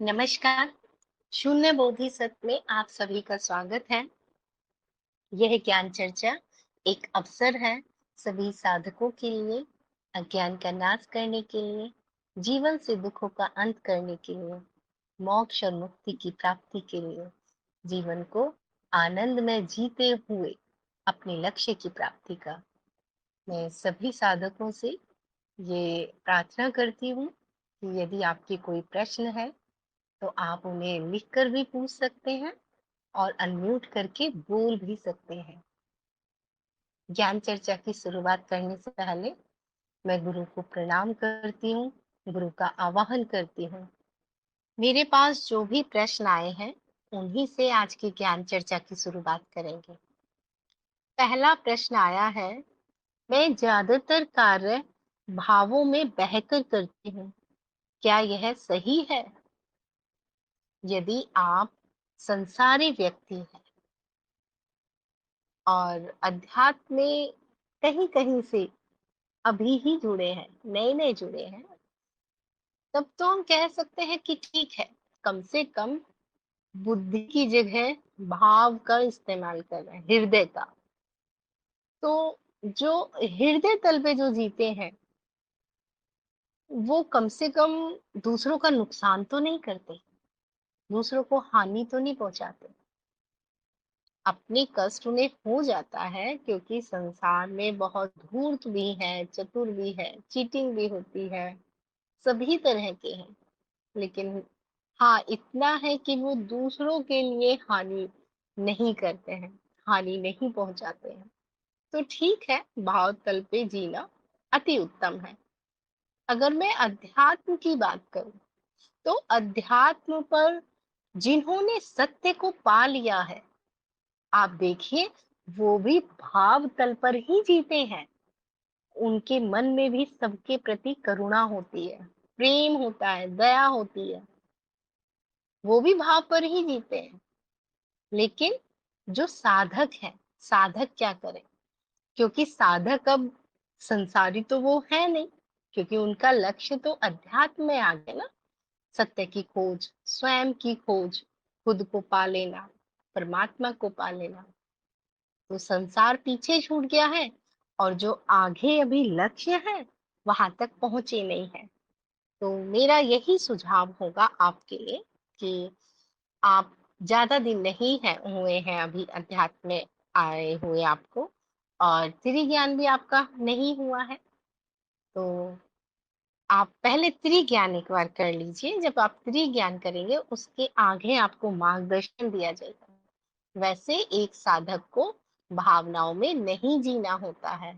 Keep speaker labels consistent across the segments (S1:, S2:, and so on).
S1: नमस्कार। शून्य बोधिसत्व में आप सभी का स्वागत है। यह ज्ञान चर्चा एक अवसर है सभी साधकों के लिए, अज्ञान का नाश करने के लिए, जीवन से दुखों का अंत करने के लिए, मोक्ष और मुक्ति की प्राप्ति के लिए, जीवन को आनंद में जीते हुए अपने लक्ष्य की प्राप्ति का। मैं सभी साधकों से ये प्रार्थना करती हूँ कि यदि आपके कोई प्रश्न है तो आप उन्हें लिखकर भी पूछ सकते हैं और अनम्यूट करके बोल भी सकते हैं। ज्ञान चर्चा की शुरुआत करने से पहले मैं गुरु को प्रणाम करती हूँ, गुरु का आवाहन करती हूँ। मेरे पास जो भी प्रश्न आए हैं उन्हीं से आज की ज्ञान चर्चा की शुरुआत करेंगे। पहला प्रश्न आया है, मैं ज्यादातर कार्य भावों में बहकर करती हूँ, क्या यह सही है? यदि आप संसारी व्यक्ति हैं और अध्यात्म में कहीं कहीं से अभी ही जुड़े हैं, नए नए जुड़े हैं, तब तो हम कह सकते हैं कि ठीक है, कम से कम बुद्धि की जगह भाव का इस्तेमाल कर रहे हैं, हृदय का। तो जो हृदय तल पे जो जीते हैं वो कम से कम दूसरों का नुकसान तो नहीं करते, दूसरों को हानि तो नहीं पहुंचाते। अपने कष्ट उन्हें हो जाता है क्योंकि संसार में बहुत धूर्त भी है, चतुर भी है, चीटिंग भी होती है, सभी तरह के हैं। लेकिन हाँ, इतना है कि वो दूसरों के लिए हानि नहीं करते हैं, हानि नहीं पहुंचाते हैं। तो ठीक है, भाव तल पे जीना अति उत्तम है। अगर मैं अध्यात्म की बात करूं तो अध्यात्म पर जिन्होंने सत्य को पा लिया है, आप देखिए, वो भी भाव तल पर ही जीते हैं। उनके मन में भी सबके प्रति करुणा होती है, प्रेम होता है, दया होती है। वो भी भाव पर ही जीते हैं। लेकिन जो साधक है, साधक क्या करे? क्योंकि साधक अब संसारी तो वो है नहीं, क्योंकि उनका लक्ष्य तो अध्यात्म में आ गया ना। सत्य की खोज, स्वयं की खोज, खुद को पा लेना, परमात्मा को पा लेना। तो संसार पीछे छूट गया है और जो आगे अभी लक्ष्य है वहां तक पहुंचे नहीं है। तो मेरा यही सुझाव होगा आपके लिए कि आप ज्यादा दिन नहीं है हुए हैं अभी अध्यात्म में आए हुए आपको, और त्रिज्ञान भी आपका नहीं हुआ है। तो आप पहले त्रिज्ञान एक बार कर लीजिए। जब आप त्रिज्ञान करेंगे उसके आगे आपको मार्गदर्शन दिया जाएगा। वैसे एक साधक को भावनाओं में नहीं जीना होता है।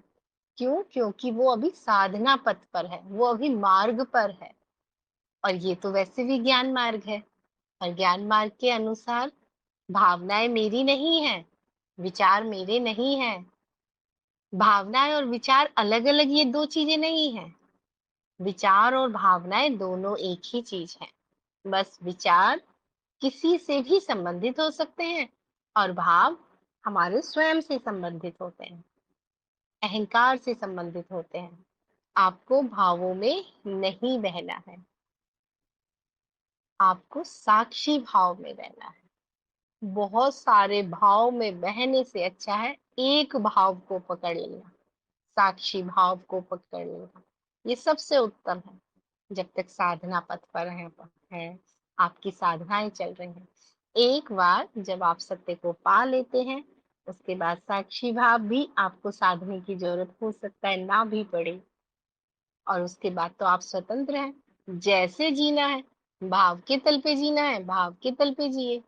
S1: क्यों? क्योंकि वो अभी साधना पथ पर है, वो अभी मार्ग पर है। और ये तो वैसे भी ज्ञान मार्ग है, और ज्ञान मार्ग के अनुसार भावनाएं मेरी नहीं है, विचार मेरे नहीं है। भावनाएं और विचार अलग अलग, ये दो चीजें नहीं है। विचार और भावनाएं दोनों एक ही चीज है। बस विचार किसी से भी संबंधित हो सकते हैं और भाव हमारे स्वयं से संबंधित होते हैं, अहंकार से संबंधित होते हैं। आपको भावों में नहीं बहना है, आपको साक्षी भाव में रहना है। बहुत सारे भाव में बहने से अच्छा है एक भाव को पकड़ लेना, साक्षी भाव को पकड़ लेना। ये सबसे उत्तम है। जब तक साधना पथ पर है, आपकी साधनाएं चल रही हैं, एक बार जब आप सत्य को पा लेते हैं, उसके बाद साक्षी भाव भी आपको साधने की जरूरत हो सकता है ना भी पड़े। और उसके बाद तो आप स्वतंत्र हैं, जैसे जीना है, भाव के तल पे जीना है, भाव के तल पे जिए।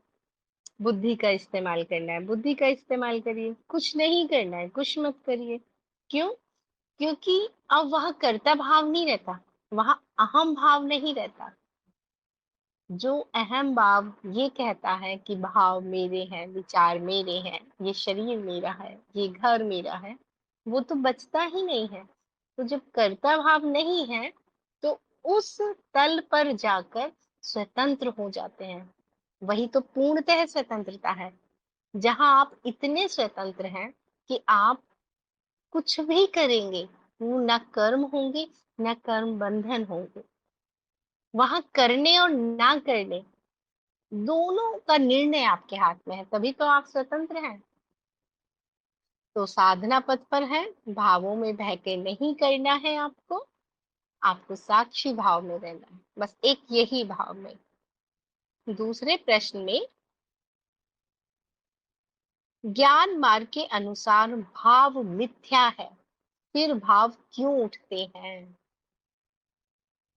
S1: बुद्धि का इस्तेमाल करना है, बुद्धि का इस्तेमाल करिए। कुछ नहीं करना है, कुछ मत करिए। क्यों? क्योंकि अब वहां कर्ता भाव नहीं रहता, वहां अहम भाव नहीं रहता। जो अहम भाव ये कहता है कि भाव मेरे हैं, विचार मेरे हैं, ये शरीर मेरा है, ये घर मेरा है, वो तो बचता ही नहीं है। तो जब कर्ता भाव नहीं है तो उस तल पर जाकर स्वतंत्र हो जाते हैं। वही तो पूर्णतः स्वतंत्रता है, जहां आप इतने स्वतंत्र हैं कि आप कुछ भी करेंगे वो न कर्म होंगे न कर्म बंधन होंगे। वहां करने और ना करने दोनों का निर्णय आपके हाथ में है, तभी तो आप स्वतंत्र हैं। तो साधना पथ पर है, भावों में बहके नहीं करना है आपको, आपको साक्षी भाव में रहना है, बस एक यही भाव में। दूसरे प्रश्न में, ज्ञान मार्ग के अनुसार भाव मिथ्या है, फिर भाव क्यों उठते हैं?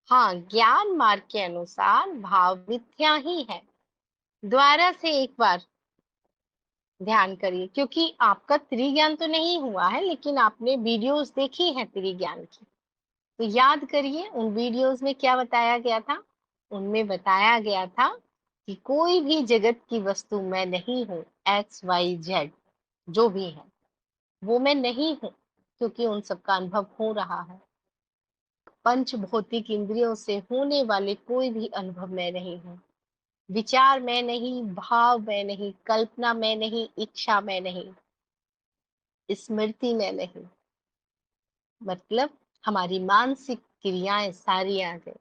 S1: हाँ, ज्ञान मार्ग के अनुसार भाव मिथ्या ही है। दोबारा से एक बार ध्यान करिए, क्योंकि आपका त्रिज्ञान तो नहीं हुआ है, लेकिन आपने वीडियोस देखी हैं त्रिज्ञान की, तो याद करिए उन वीडियोस में क्या बताया गया था। उनमें बताया गया था कि कोई भी जगत की वस्तु मैं नहीं हूँ, एक्स वाई जेड जो भी है वो मैं नहीं हूँ, क्योंकि उन सबका अनुभव हो रहा है। पंच भौतिक इंद्रियों से होने वाले कोई भी अनुभव मैं नहीं हूँ। विचार मैं नहीं, भाव मैं नहीं, कल्पना मैं नहीं, इच्छा मैं नहीं, स्मृति में नहीं, मतलब हमारी मानसिक क्रियाएं सारी आ गई,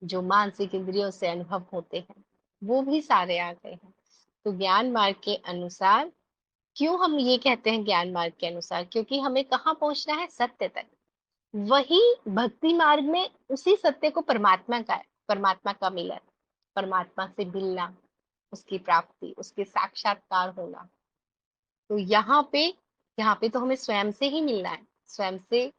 S1: जो मानसिक इंद्रियों से अनुभव होते हैं वो भी सारे आ गए हैं। तो ज्ञान मार्ग के अनुसार, क्यों हम ये कहते हैं ज्ञान मार्ग के अनुसार, क्योंकि हमें कहाँ पहुंचना है, सत्य तक। वही भक्ति मार्ग में उसी सत्य को परमात्मा का है, परमात्मा का मिलन, परमात्मा से मिलना, उसकी प्राप्ति, उसके साक्षात्कार होना। तो यहाँ पे तो हमें स्वयं से ही मिलना है। स्वयं से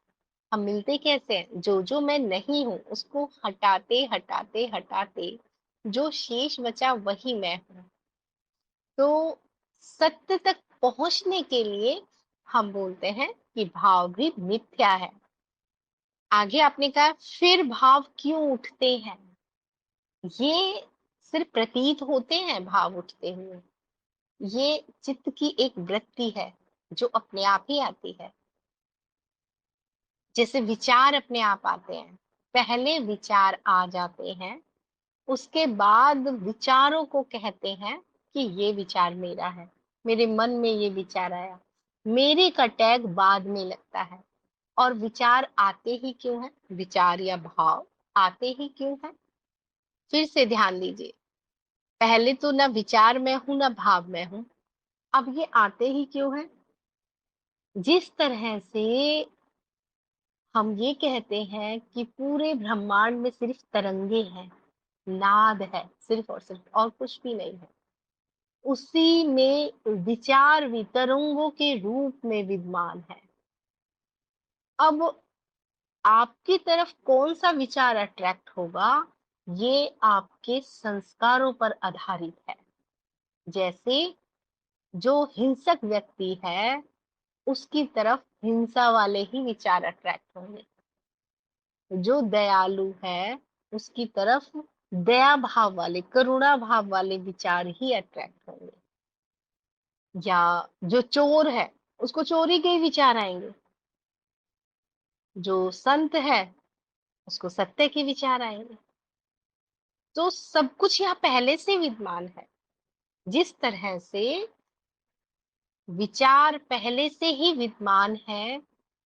S1: हम मिलते कैसे हैं, जो जो मैं नहीं हूं उसको हटाते हटाते हटाते जो शेष बचा वही मैं हूं। तो सत्य तक पहुंचने के लिए हम बोलते हैं कि भाव भी मिथ्या है। आगे आपने कहा फिर भाव क्यों उठते हैं। ये सिर्फ प्रतीत होते हैं भाव उठते हुए, ये चित्त की एक वृत्ति है जो अपने आप ही आती है। जैसे विचार अपने आप आते हैं, पहले विचार आ जाते हैं, उसके बाद विचारों को कहते हैं कि ये विचार मेरा है, मेरे मन में ये विचार आया, मेरे का टैग बाद में लगता है। और विचार आते ही क्यों है, विचार या भाव आते ही क्यों है, फिर से ध्यान दीजिए। पहले तो ना विचार में हूं ना भाव में हूं, अब ये आते ही क्यों है। जिस तरह से हम ये कहते हैं कि पूरे ब्रह्मांड में सिर्फ तरंगे हैं, नाद है सिर्फ और सिर्फ, और कुछ भी नहीं है, उसी में विचार भी तरंगों के रूप में विद्यमान है। अब आपकी तरफ कौन सा विचार अट्रैक्ट होगा, ये आपके संस्कारों पर आधारित है। जैसे जो हिंसक व्यक्ति है उसकी तरफ हिंसा वाले ही विचार अट्रैक्ट होंगे, जो दयालु है उसकी तरफ दया भाव वाले, करुणा भाव वाले विचार ही अट्रैक्ट होंगे। या जो चोर है उसको चोरी के ही विचार आएंगे, जो संत है उसको सत्य के विचार आएंगे। तो सब कुछ यहाँ पहले से विद्यमान है। जिस तरह से विचार पहले से ही विद्यमान है,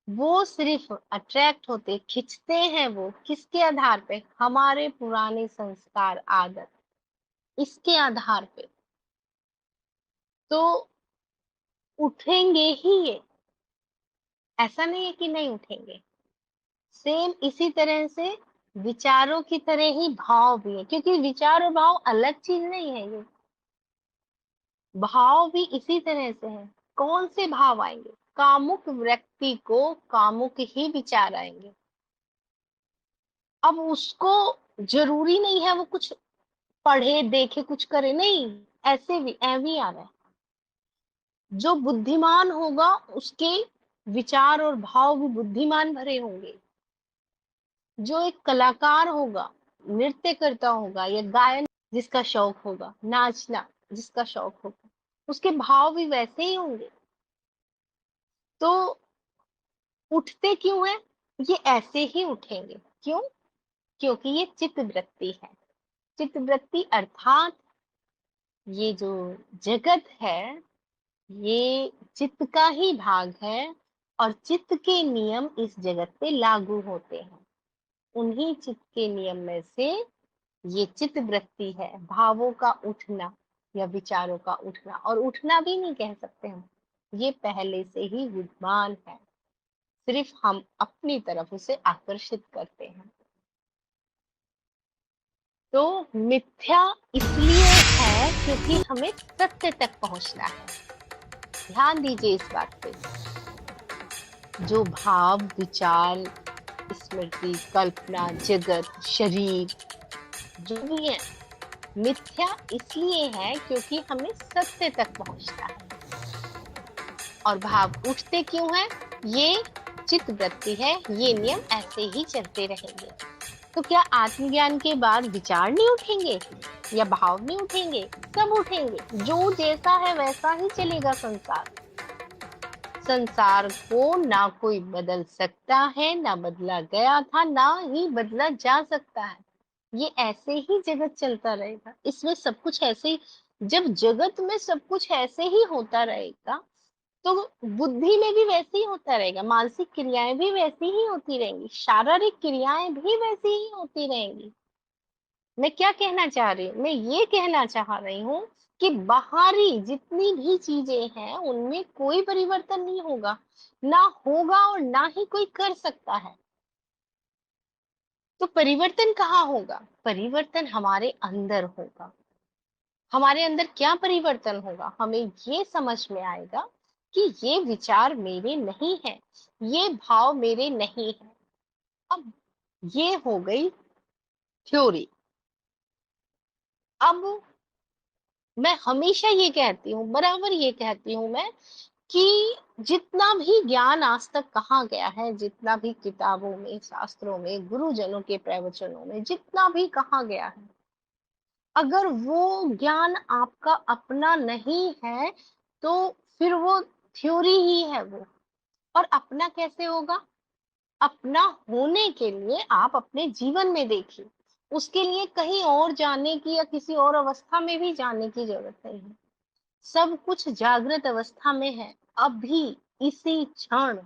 S1: वो सिर्फ अट्रैक्ट होते, खिंचते हैं वो किसके आधार पे, हमारे पुराने संस्कार, आदत, इसके आधार पे। तो उठेंगे ही ये, ऐसा नहीं है कि नहीं उठेंगे। सेम इसी तरह से विचारों की तरह ही भाव भी है, क्योंकि विचार और भाव अलग चीज नहीं है। ये भाव भी इसी तरह से है। कौन से भाव आएंगे, कामुक व्यक्ति को कामुक ही विचार आएंगे। अब उसको जरूरी नहीं है वो कुछ पढ़े देखे कुछ करे, नहीं, ऐसे भी ऐवी आ रहा है। जो बुद्धिमान होगा उसके विचार और भाव भी बुद्धिमान भरे होंगे। जो एक कलाकार होगा, नृत्य करता होगा या गायन जिसका शौक होगा, नाचना जिसका शौक होगा, उसके भाव भी वैसे ही होंगे। तो उठते क्यों है, ये ऐसे ही उठेंगे। क्यों, क्योंकि ये चित्त वृत्ति है। चित्त वृत्ति अर्थात ये जो जगत है ये चित्त का ही भाग है, और चित्त के नियम इस जगत पे लागू होते हैं। उन्हीं चित्त के नियम में से ये चित्त वृत्ति है, भावों का उठना या विचारों का उठना, और उठना भी नहीं कह सकते हम, ये पहले से ही विद्यमान है, सिर्फ हम अपनी तरफ उसे आकर्षित करते हैं। तो मिथ्या इसलिए है क्योंकि हमें सत्य तक पहुंचना है। ध्यान दीजिए इस बात पे। जो भाव, विचार, स्मृति, कल्पना, जगत, शरीर जो भी है, मिथ्या इसलिए है क्योंकि हमें सत्य तक पहुंचना है। और भाव उठते क्यों हैं? ये चित्त वृत्ति है, ये नियम ऐसे ही चलते रहेंगे। तो क्या आत्मज्ञान के बाद विचार नहीं उठेंगे या भाव नहीं उठेंगे? सब उठेंगे। जो जैसा है वैसा ही चलेगा संसार। संसार को ना कोई बदल सकता है, ना बदला गया था, ना ही बदला जा सकता है। ये ऐसे ही जगत चलता रहेगा। इसमें सब कुछ ऐसे ही, जब जगत में सब कुछ ऐसे ही होता रहेगा तो बुद्धि में भी वैसे ही होता रहेगा, मानसिक क्रियाएं भी वैसी ही होती रहेंगी, शारीरिक क्रियाएं भी वैसी ही होती रहेंगी। मैं क्या कहना चाह रही हूँ? मैं ये कहना चाह रही हूँ कि बाहरी जितनी भी चीजें हैं उनमें कोई परिवर्तन नहीं होगा, ना होगा और ना ही कोई कर सकता है। तो परिवर्तन कहाँ होगा? परिवर्तन हमारे अंदर होगा। हमारे अंदर क्या परिवर्तन होगा? हमें ये समझ में आएगा कि ये विचार मेरे नहीं है, ये भाव मेरे नहीं है। अब ये हो गई थ्योरी। अब मैं हमेशा ये कहती हूँ, बराबर ये कहती हूँ मैं, कि जितना भी ज्ञान आज तक कहा गया है, जितना भी किताबों में, शास्त्रों में, गुरुजनों के प्रवचनों में जितना भी कहा गया है, अगर वो ज्ञान आपका अपना नहीं है तो फिर वो थ्योरी ही है वो। और अपना कैसे होगा? अपना होने के लिए आप अपने जीवन में देखिए। उसके लिए कहीं और जाने की या किसी और अवस्था में भी जाने की जरूरत नहीं है। सब कुछ जागृत अवस्था में है, अभी इसी क्षण।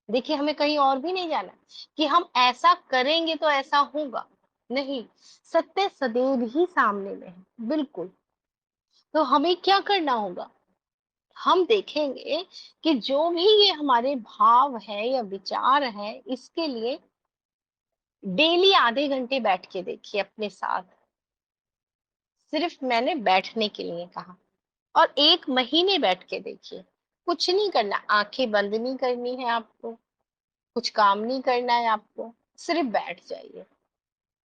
S1: देखिए, हमें कहीं और भी नहीं जाना कि हम ऐसा करेंगे तो ऐसा होगा, नहीं। सत्य सदैव ही सामने में है, बिल्कुल। तो हमें क्या करना होगा? हम देखेंगे कि जो भी ये हमारे भाव है या विचार है, इसके लिए डेली आधे घंटे बैठ के देखिए अपने साथ। सिर्फ मैंने बैठने के लिए कहा। और 1 महीने बैठ के देखिए। कुछ नहीं करना, आंखें बंद नहीं करनी है आपको, कुछ काम नहीं करना है आपको, सिर्फ बैठ जाइए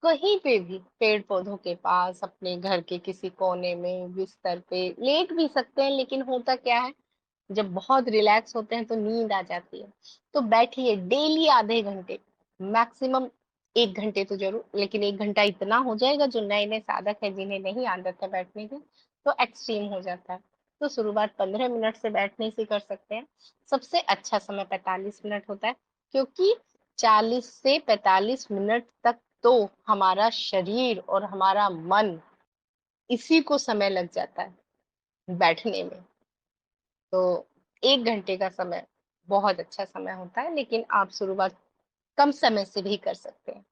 S1: कहीं पे भी, पेड़ पौधों के पास, अपने घर के किसी कोने में, बिस्तर पे लेट भी सकते हैं। लेकिन होता क्या है, जब बहुत रिलैक्स होते हैं तो नींद आ जाती है। तो बैठिए डेली आधे घंटे, मैक्सिमम 1 घंटे तो जरूर, लेकिन 1 घंटा इतना हो जाएगा, जो नए नए साधक है जिन्हें नहीं आदत है बैठने की तो एक्सट्रीम हो जाता है। तो शुरुआत 15 मिनट से बैठने से कर सकते हैं। सबसे अच्छा समय 45 मिनट होता है, क्योंकि 40 से 45 मिनट तक तो हमारा शरीर और हमारा मन, इसी को समय लग जाता है बैठने में। तो 1 घंटे का समय बहुत अच्छा समय होता है, लेकिन आप शुरुआत कम समय से भी कर सकते हैं।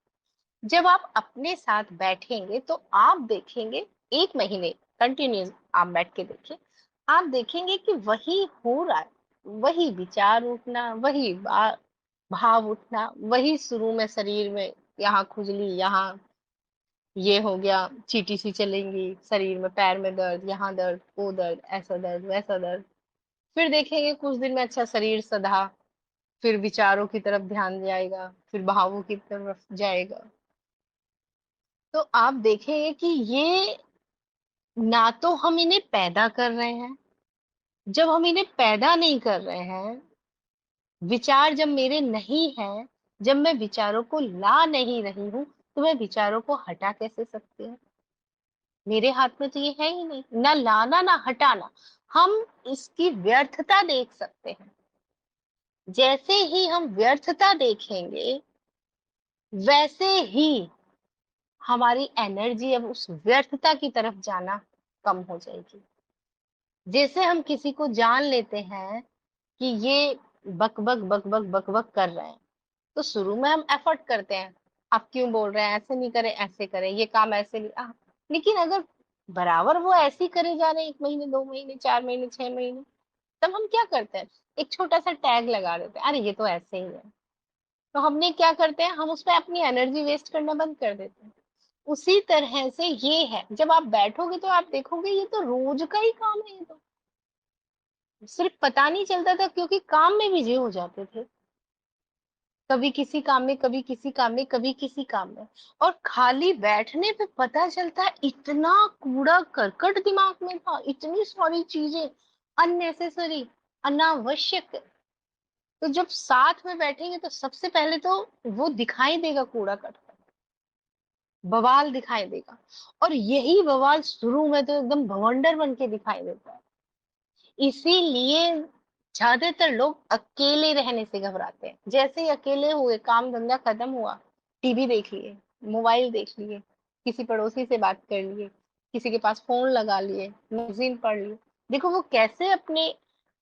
S1: जब आप अपने साथ बैठेंगे तो आप देखेंगे, 1 महीने कंटिन्यूस आप बैठ के देखिए, आप देखेंगे कि वही हो रहा है, वही विचार उठना, वही भाव उठना, वही शुरू में शरीर में यहाँ खुजली, यहाँ ये हो गया, चींटी सी चलेंगी शरीर में, पैर में दर्द, यहाँ दर्द, वो दर्द, ऐसा दर्द, वैसा दर्द। फिर देखेंगे कुछ दिन में अच्छा शरीर सधा, फिर विचारों की तरफ ध्यान जाएगा, फिर भावों की तरफ जाएगा। तो आप देखेंगे कि ये, ना तो हम इन्हें पैदा कर रहे हैं, जब हम इन्हें पैदा नहीं कर रहे हैं, विचार जब मेरे नहीं है, जब मैं विचारों को ला नहीं रही हूँ, तो मैं विचारों को हटा कैसे सकती हूँ? मेरे हाथ में तो ये है ही नहीं, ना लाना ना हटाना। हम इसकी व्यर्थता देख सकते हैं। जैसे ही हम व्यर्थता देखेंगे, वैसे ही हमारी एनर्जी अब उस व्यर्थता की तरफ जाना कम हो जाएगी। जैसे हम किसी को जान लेते हैं कि ये बक बक बक बक बक बक कर रहे हैं, तो शुरू में हम एफर्ट करते हैं, आप क्यों बोल रहे हैं, ऐसे नहीं करें, ऐसे करें, ये काम ऐसे नहीं लेकिन अगर बराबर वो ऐसे ही करे जा रहे हैं, 1 महीने, 2 महीने, 4 महीने, 6 महीने, तब हम क्या करते हैं, एक छोटा सा टैग लगा देते हैं, अरे ये तो ऐसे ही है। तो हमने क्या करते हैं, हम उसमें अपनी एनर्जी वेस्ट करना बंद कर देते हैं। उसी तरह से ये है, जब आप बैठोगे तो आप देखोगे ये तो रोज का ही काम है, ये तो सिर्फ पता नहीं चलता था क्योंकि काम में बिजी हो जाते थे, कभी किसी काम में, कभी किसी काम में, कभी किसी काम में। और खाली बैठने पे पता चलता है इतना कूड़ा करकट दिमाग में था, इतनी सारी चीजें अननेसेसरी, अनावश्यक। तो जब साथ में बैठेंगे तो सबसे पहले तो वो दिखाई देगा, कूड़ा करकट बवाल दिखाई देगा। और यही बवाल शुरू में तो एकदम भवंडर बन के दिखाई देता है। इसीलिए ज्यादातर लोग अकेले रहने से घबराते हैं। जैसे ही अकेले हुए, काम धंधा खत्म हुआ, टीवी देख लिए, मोबाइल देख लिए, किसी पड़ोसी से बात कर लिए, किसी के पास फोन लगा लिए, मैगजीन पढ़ लिए। देखो वो कैसे अपने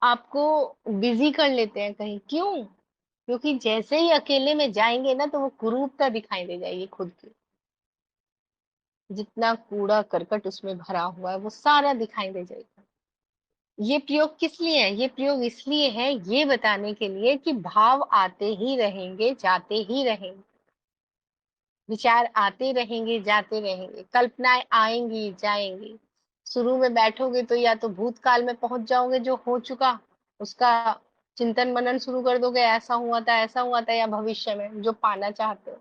S1: आप को बिजी कर लेते हैं कहीं, क्यों? क्योंकि जैसे ही अकेले में जाएंगे ना, तो वो कुरूपता दिखाई दे जाएगी खुद की, जितना कूड़ा करकट उसमें भरा हुआ है वो सारा दिखाई दे जाएगा। ये प्रयोग किस लिए है? ये प्रयोग इसलिए है, ये बताने के लिए कि भाव आते ही रहेंगे, जाते ही रहेंगे, विचार आते रहेंगे, जाते रहेंगे, कल्पनाएं आएंगी, जाएंगी। शुरू में बैठोगे तो या तो भूतकाल में पहुंच जाओगे, जो हो चुका उसका चिंतन मनन शुरू कर दोगे, ऐसा हुआ था, ऐसा हुआ था, या भविष्य में जो पाना चाहते हो।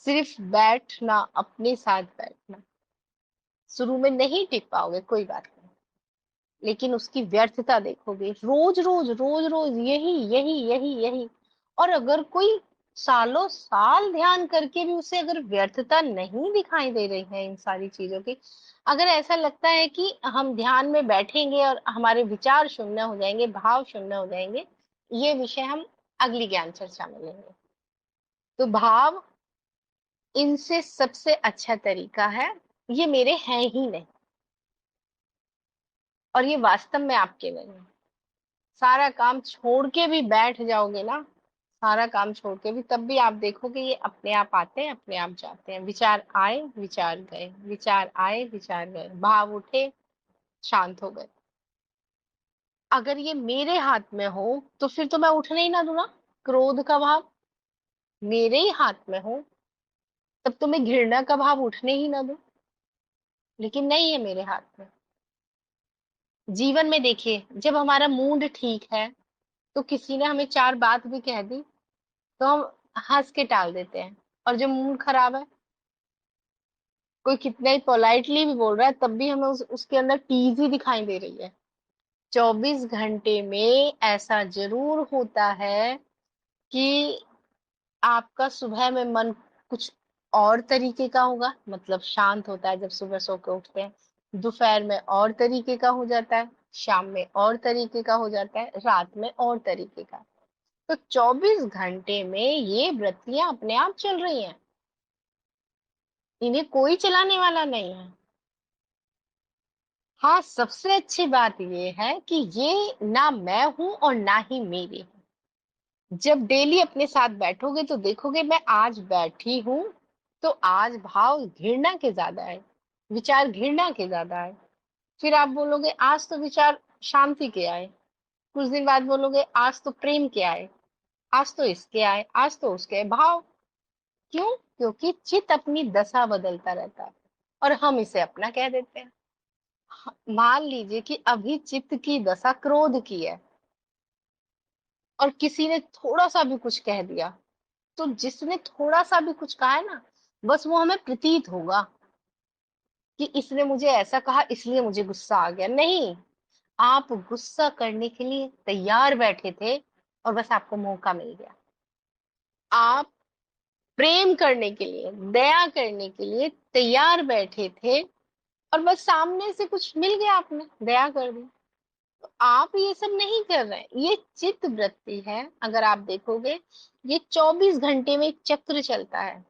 S1: सिर्फ बैठना, अपने साथ बैठना, शुरू में नहीं टिक पाओगे, कोई बात नहीं, लेकिन उसकी व्यर्थता देखोगे, रोज रोज रोज रोज यही यही यही यही। और अगर कोई सालों साल ध्यान करके भी उसे अगर व्यर्थता नहीं दिखाई दे रही है इन सारी चीजों की, अगर ऐसा लगता है कि हम ध्यान में बैठेंगे और हमारे विचार शून्य हो जाएंगे, भाव शून्य हो जाएंगे, ये विषय हम अगली ज्ञान चर्चा में लेंगे। तो भाव इनसे सबसे अच्छा तरीका है, ये मेरे हैं ही नहीं, और ये वास्तव में आपके नहीं है। सारा काम छोड़ के भी बैठ जाओगे ना, सारा काम छोड़ के भी, तब भी आप देखोगे ये अपने आप आते हैं, अपने आप जाते हैं। विचार आए, विचार गए, विचार आए, विचार गए, भाव उठे, शांत हो गए। अगर ये मेरे हाथ में हो तो फिर तो मैं उठने ही ना दूं ना। क्रोध का भाव मेरे ही हाथ में हो, तब तो मैं घृणा का भाव उठने ही ना दूं, लेकिन नहीं है मेरे हाथ में। जीवन में देखिए, जब हमारा मूड ठीक है तो किसी ने हमें चार बात भी कह दी तो हम हंस के टाल देते हैं, और जब मूड खराब है, कोई कितना ही पोलाइटली भी बोल रहा है, तब भी हमें उसके अंदर टीज ही दिखाई दे रही है। 24 घंटे में ऐसा जरूर होता है कि आपका सुबह में मन कुछ और तरीके का होगा, मतलब शांत होता है जब सुबह सो के उठते हैं, दोपहर में और तरीके का हो जाता है, शाम में और तरीके का हो जाता है, रात में और तरीके का। तो 24 घंटे में ये वृत्तियां अपने आप चल रही हैं, इन्हें कोई चलाने वाला नहीं है। हाँ, सबसे अच्छी बात ये है कि ये ना मैं हूं और ना ही मेरी हूँ। जब डेली अपने साथ बैठोगे तो देखोगे, मैं आज बैठी हूं तो आज भाव घृणा के ज्यादा है, विचार घृणा के ज्यादा है। फिर आप बोलोगे आज तो विचार शांति के आए, कुछ दिन बाद बोलोगे आज तो प्रेम के आए, आज तो इसके आए, आज तो उसके आए। भाव क्यों? क्योंकि चित्त अपनी दशा बदलता रहता है, और हम इसे अपना कह देते हैं। मान लीजिए कि अभी चित्त की दशा क्रोध की है, और किसी ने थोड़ा सा भी कुछ कह दिया, तो जिसने थोड़ा सा भी कुछ कहा है ना, बस वो हमें प्रतीत होगा कि इसने मुझे ऐसा कहा इसलिए मुझे गुस्सा आ गया। नहीं, आप गुस्सा करने के लिए तैयार बैठे थे और बस आपको मौका मिल गया। आप प्रेम करने के लिए, दया करने के लिए तैयार बैठे थे, और बस सामने से कुछ मिल गया, आपने दया कर दी। तो आप ये सब नहीं कर रहे हैं, ये चित्त वृत्ति है। अगर आप देखोगे, ये 24 घंटे में एक चक्र चलता है,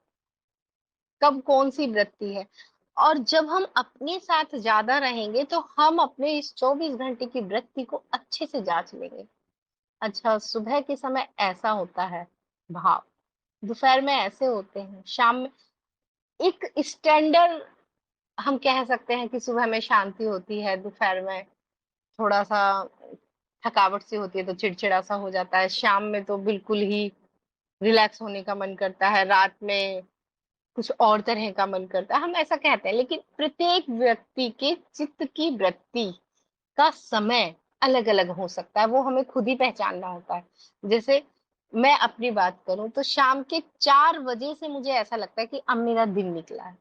S1: कब कौन सी वृत्ति है। और जब हम अपने साथ ज्यादा रहेंगे तो हम अपने इस 24 घंटे की वृत्ति को अच्छे से जांच लेंगे। अच्छा, सुबह के समय ऐसा होता है भाव, दोपहर में ऐसे होते हैं, शाम में एक स्टैंडर्ड हम कह सकते हैं कि सुबह में शांति होती है, दोपहर में थोड़ा-सा थकावट सी होती है तो चिड़चिड़ा सा हो जाता है, शाम में तो बिल्कुल ही रिलैक्स होने का मन करता है, रात में कुछ और तरह का मन करता है, हम ऐसा कहते हैं। लेकिन प्रत्येक व्यक्ति के चित्त की वृत्ति का समय अलग-अलग हो सकता है, वो हमें खुद ही पहचानना होता है। जैसे मैं अपनी बात करूँ तो शाम के 4 बजे से मुझे ऐसा लगता है कि अब मेरा दिन निकला है।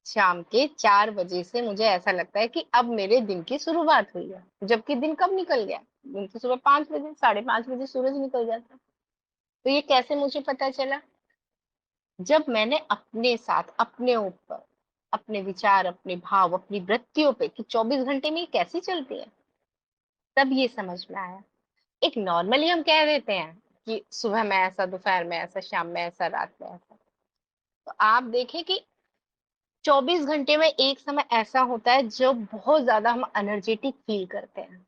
S1: शाम के 4 बजे से मुझे ऐसा लगता है कि अब मेरे दिन की शुरुआत हुई है, जबकि दिन कब निकल गया? दिन तो सुबह 5 बजे, साढ़े 5 बजे सूरज निकल जाता है। तो ये कैसे मुझे पता चला? जब मैंने अपने साथ, अपने ऊपर, अपने विचार, अपने भाव, अपनी वृत्तियों पे कि 24 घंटे में ये कैसी चलती है, तब ये समझ में आया। एक नॉर्मली हम कह देते हैं कि सुबह में ऐसा, दोपहर में ऐसा, शाम में ऐसा, रात में ऐसा। तो आप देखें कि 24 घंटे में एक समय ऐसा होता है जो बहुत ज़्यादा हम एनर्जेटिक फ़ील करते हैं।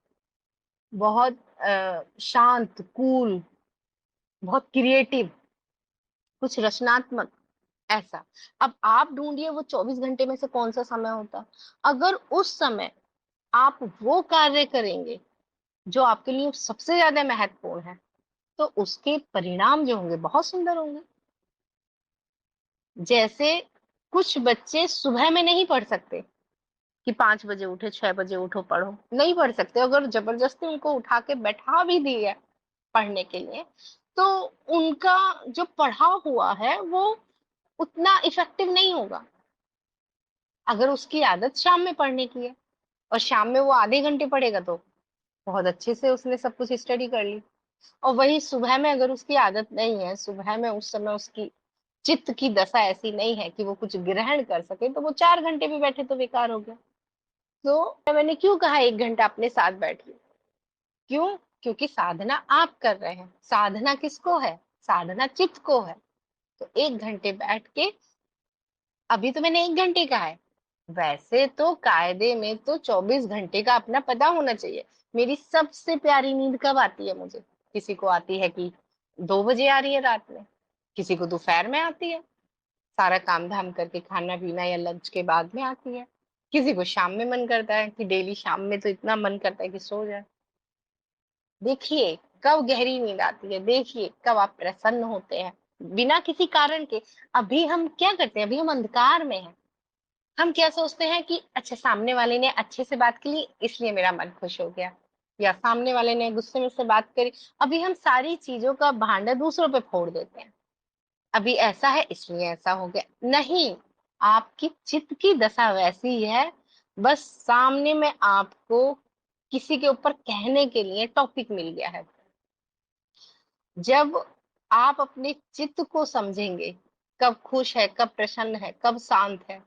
S1: बहुत शांत, कूल, बहुत क्रिएटिव, कुछ रचनात्मक ऐसा। अब आप ढूँढिए वो 24 घंटे में से कौन-सा समय होता है। अगर उस समय आप वो कार्य करेंगे जो आपके लिए सबसे ज़्यादा महत्वपूर्ण है, तो उसके परिणाम जो होंगे बहुत सुंदर होंगे। जैसे कुछ बच्चे सुबह में नहीं पढ़ सकते कि 5 बजे उठे, 6 बजे उठो पढ़ो, नहीं पढ़ सकते। अगर जबरदस्ती उनको उठा के बैठा भी दिया पढ़ने के लिए, तो उनका जो पढ़ा हुआ है वो उतना इफेक्टिव नहीं होगा। अगर उसकी आदत शाम में पढ़ने की है और शाम में वो आधे घंटे पढ़ेगा तो बहुत अच्छे से उसने सब कुछ स्टडी कर ली। और वही सुबह में अगर उसकी आदत नहीं है, सुबह में उस समय उसकी चित्त की दशा ऐसी नहीं है कि वो कुछ ग्रहण कर सके, तो वो 4 घंटे भी बैठे तो बेकार हो गया। तो मैंने क्यों कहा 1 घंटा अपने साथ बैठिए? क्यों? क्योंकि साधना आप कर रहे हैं। साधना किसको है? साधना चित्त को है। तो 1 घंटे बैठ के, अभी तो मैंने 1 घंटे कहा है। वैसे तो कायदे में तो 24 घंटे का अपना पता होना चाहिए। मेरी सबसे प्यारी नींद कब आती है मुझे? किसी को आती है कि 2 बजे आ रही है रात में, किसी को दोपहर में आती है, सारा काम-धाम करके खाना-पीना या लंच के बाद में आती है। किसी को शाम में मन करता है कि डेली शाम में तो इतना मन करता है कि सो जाए। देखिए कब गहरी नींद आती है, देखिए कब आप प्रसन्न होते हैं, बिना किसी कारण के। अभी हम क्या करते हैं? अभी हम अंधकार में हैं। हम क्या सोचते हैं कि अच्छा सामने वाले ने अच्छे से बात की इसलिए मेरा मन खुश हो गया, या सामने वाले ने गुस्से में से बात करी। अभी हम सारी चीज़ों का भांडा दूसरों पे फोड़ देते हैं। अभी ऐसा है इसलिए ऐसा हो गया। नहीं, आपकी चित्त की दशा वैसी है, बस सामने में आपको किसी के ऊपर कहने के लिए टॉपिक मिल गया है। जब आप अपने चित्त को समझेंगे, कब खुश है, कब प्रसन्न है, कब शांत है,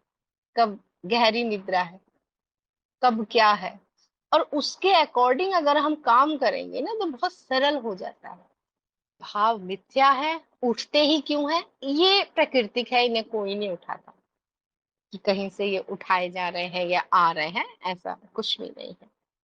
S1: कब गहरी निद्रा है, कब क्या है, और उसके अकॉर्डिंग अगर हम काम करेंगे ना तो बहुत सरल हो जाता है। भाव मिथ्या है, उठते ही क्यों है? ये प्राकृतिक है, इन्हें कोई नहीं उठाता कि कहीं से ये उठाए जा रहे हैं या आ रहे हैं, ऐसा कुछ भी नहीं है।